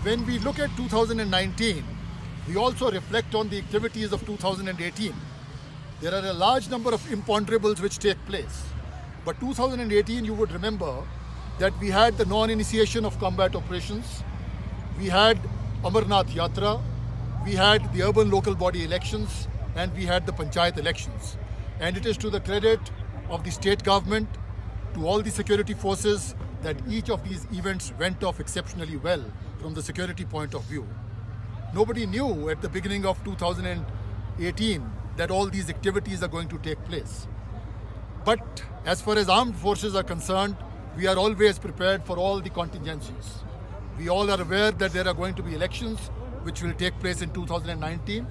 when we look at 2019, we also reflect on the activities of 2018. There are a large number of imponderables which take place. But 2018, you would remember that we had the non-initiation of combat operations, we had Amarnath Yatra, we had the urban local body elections, and we had the Panchayat elections. And it is to the credit of the state government, to all the security forces, that each of these events went off exceptionally well from the security point of view. Nobody knew at the beginning of 2018 that all these activities are going to take place. But as far as armed forces are concerned, we are always prepared for all the contingencies. We all are aware that there are going to be elections which will take place in 2019.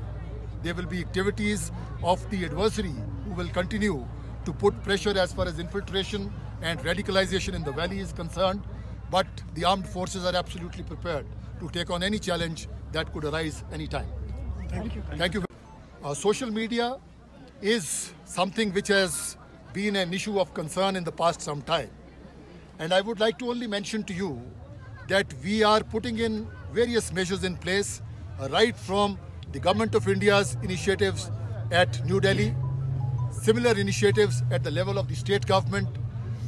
There will be activities of the adversary who will continue to put pressure as far as infiltration and radicalization in the valley is concerned. But the armed forces are absolutely prepared to take on any challenge that could arise anytime. Thank you. Social media is something which has been an issue of concern in the past some time. And I would like to only mention to you that we are putting in various measures in place, right from the Government of India's initiatives at New Delhi, similar initiatives at the level of the state government,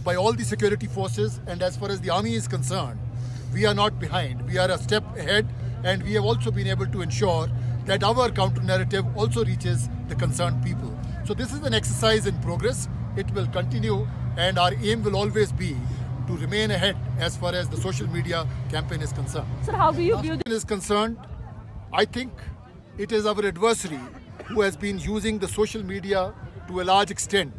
by all the security forces, and as far as the army is concerned, we are not behind. We are a step ahead, and we have also been able to ensure that our counter-narrative also reaches the concerned people. So this is an exercise in progress. It will continue, and our aim will always be to remain ahead as far as the social media campaign is concerned. Sir, how do you view this? Is concerned, I think it is our adversary who has been using the social media to a large extent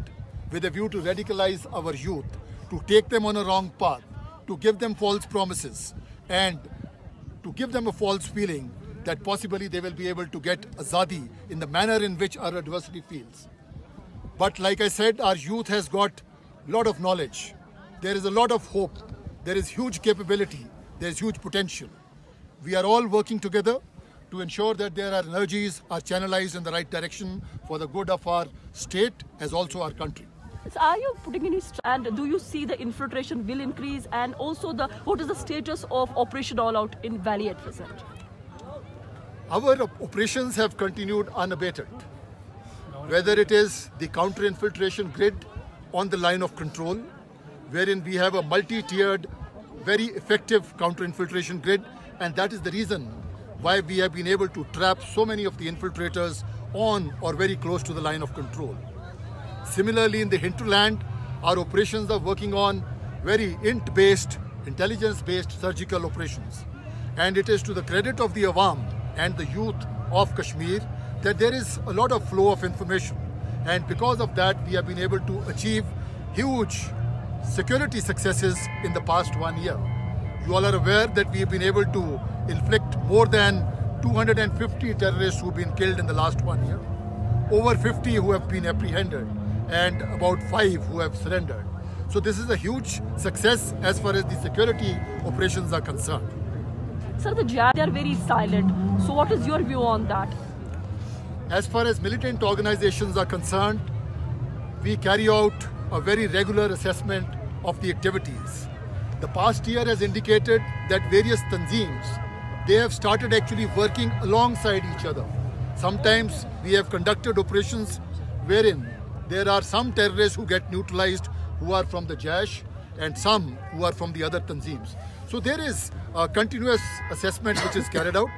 with a view to radicalize our youth, to take them on a wrong path, to give them false promises, and to give them a false feeling that possibly they will be able to get azadi in the manner in which our adversary feels. But like I said, our youth has got a lot of knowledge. There is a lot of hope. There is huge capability. There is huge potential. We are all working together to ensure that their energies are channelized in the right direction for the good of our state as also our country. So are you putting any and do you see the infiltration will increase, and also what is the status of Operation All Out in Valley at present? Our operations have continued unabated. Whether it is the counter-infiltration grid on the line of control, wherein we have a multi-tiered, very effective counter-infiltration grid, and that is the reason why we have been able to trap so many of the infiltrators on or very close to the line of control. Similarly, in the hinterland, our operations are working on very int-based, intelligence-based surgical operations. And it is to the credit of the Awam and the youth of Kashmir that there is a lot of flow of information. And because of that, we have been able to achieve huge security successes in the past 1 year. You all are aware that we have been able to inflict more than 250 terrorists who have been killed in the last 1 year, over 50 who have been apprehended, and about 5 who have surrendered. So this is a huge success as far as the security operations are concerned. Sir, the jihad, they are very silent. So what is your view on that? As far as militant organizations are concerned, we carry out a very regular assessment of the activities. The past year has indicated that various tanzeems, they have started actually working alongside each other. Sometimes we have conducted operations wherein there are some terrorists who get neutralized who are from the Jaish and some who are from the other tanzeems. So there is a continuous assessment which is carried out,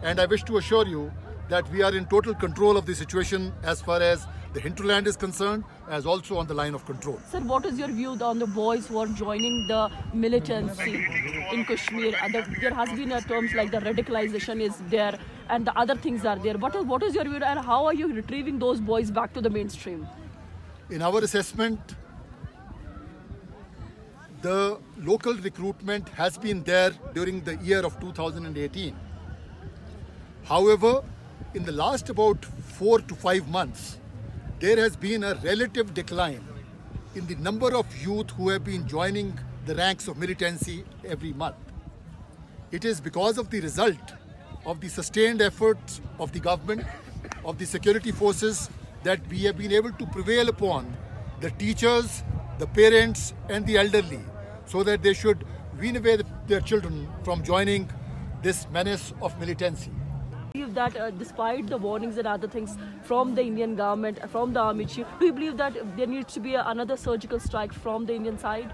and I wish to assure you that we are in total control of the situation as far as the hinterland is concerned, as also on the line of control. Sir, what is your view on the boys who are joining the militancy in Kashmir? There has been terms like the radicalization is there and the other things are there. What is your view, and how are you retrieving those boys back to the mainstream? In our assessment, the local recruitment has been there during the year of 2018. However, in the last about 4 to 5 months, there has been a relative decline in the number of youth who have been joining the ranks of militancy every month. It is because of the result of the sustained efforts of the government, of the security forces, that we have been able to prevail upon the teachers, the parents and the elderly, so that they should wean away their children from joining this menace of militancy. Believe that despite the warnings and other things from the Indian government, from the army chief, do you believe that there needs to be another surgical strike from the Indian side?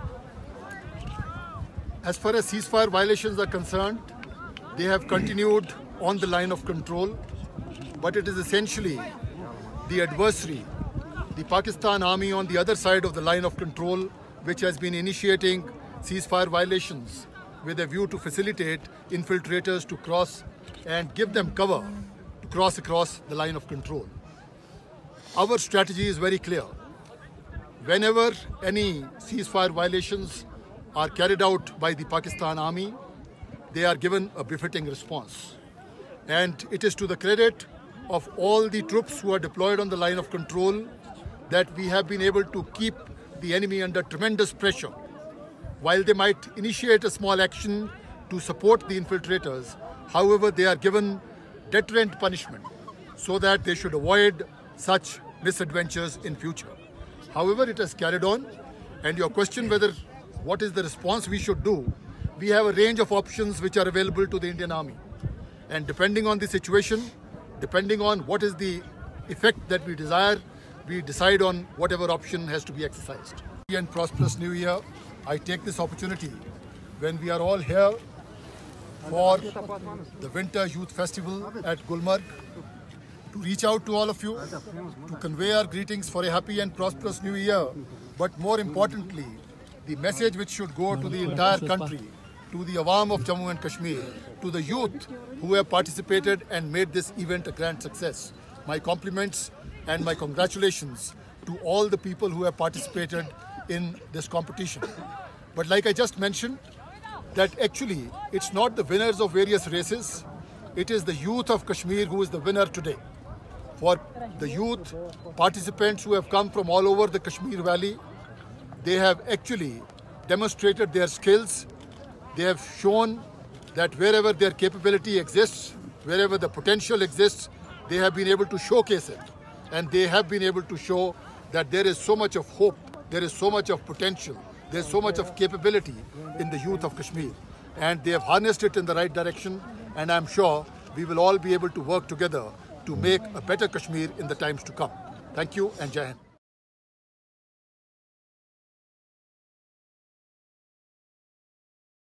As far as ceasefire violations are concerned, they have continued on the line of control, but it is essentially the adversary, the Pakistan army on the other side of the line of control, which has been initiating ceasefire violations with a view to facilitate infiltrators to cross and give them cover to cross across the line of control. Our strategy is very clear. Whenever any ceasefire violations are carried out by the Pakistan army, they are given a befitting response. And it is to the credit of all the troops who are deployed on the line of control that we have been able to keep the enemy under tremendous pressure. While they might initiate a small action to support the infiltrators, however, they are given deterrent punishment so that they should avoid such misadventures in future. However, it has carried on, and your question whether what is the response we should do, we have a range of options which are available to the Indian Army. And depending on the situation, depending on what is the effect that we desire, we decide on whatever option has to be exercised. And prosperous New Year. I take this opportunity when we are all here for the Winter Youth Festival at Gulmarg to reach out to all of you, to convey our greetings for a happy and prosperous New Year, but more importantly, the message which should go to the entire country, to the Awam of Jammu and Kashmir, to the youth who have participated and made this event a grand success. My compliments and my congratulations to all the people who have participated in this competition. But like I just mentioned, that actually it's not the winners of various races, it is the youth of Kashmir who is the winner today. For the youth participants who have come from all over the Kashmir Valley, they have actually demonstrated their skills. They have shown that wherever their capability exists, wherever the potential exists, they have been able to showcase it. And they have been able to show that there is so much of hope, there is so much of potential, there is so much of capability in the youth of Kashmir. And they have harnessed it in the right direction, and I'm sure we will all be able to work together to make a better Kashmir in the times to come. Thank you and Jai Hind.